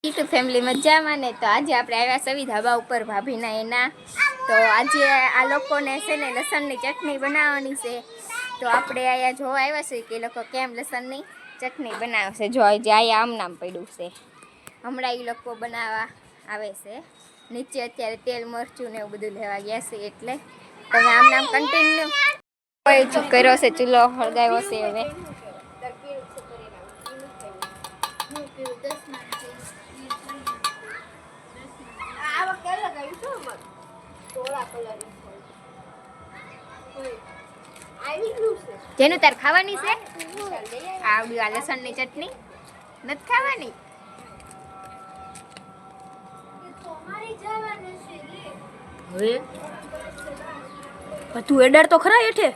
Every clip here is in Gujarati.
યુટ્યુબ ફેમિલી મજામાં ને તો આજે આપણે આવ્યા સવી ધાબા ઉપર ભાભીના એના તો આજે આ લોકોને છે ને લસણની ચટણી બનાવવાની છે તો આપણે અહીંયા જોવા આવ્યા છે કે લોકો કેમ લસણની ચટણી બનાવશે જો આજે અહીંયા આમ નામ પડ્યું છે હમણાં એ લોકો બનાવવા આવે છે નીચે અત્યારે તેલ મરચું ને એવું બધું લેવા ગયા છે એટલે તમે આમ નામ કન્ટિન્યુ કર્યો છે ચૂલો હળગાવ્યો છે હવે જેનું તાર ખાવાની છે આવડી આ લસણની ચટણી નથી ખાવાની હવે તું એડર તો ખરા હેઠે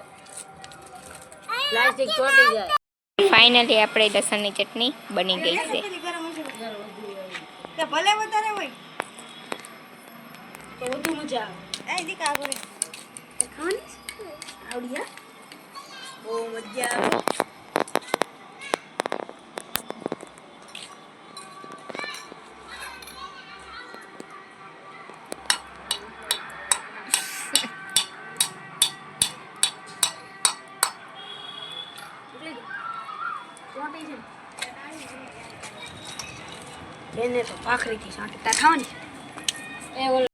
પ્લાસ્ટિક ચોટી જાય ફાઇનલી આપણે લસણની ચટણી બની ગઈ છે ભલે વધારે હોય તો વધુ મજા આવે એ દીકા કરે ખાવાની આવડિયા બહુ મજા આવે એને તો ભાખરીથી સાંટતા ખાવાની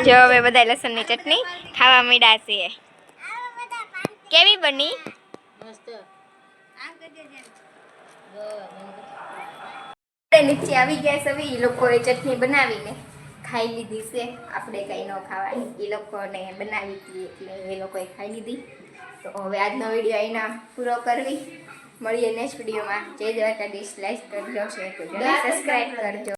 જો હવે બધા લસણની ચટણી ખાવા માંડ્યા છે કેવી બની મસ્ત નીચે આવી ગયા છે એ લોકોએ ચટણી બનાવીને ખાઈ લીધી છે આપણે કઈ ન ખાવાની એ લોકોને બનાવી હતી એટલે એ લોકોએ ખાઈ લીધી તો હવે આજનો વિડીયો અહીંના પૂરો કરવી મળીએ નેક્સ્ટ વિડીયોમાં જય દ્વારકાધીશ લાઈક કરજો શેર કરજો સબસ્ક્રાઈબ કરજો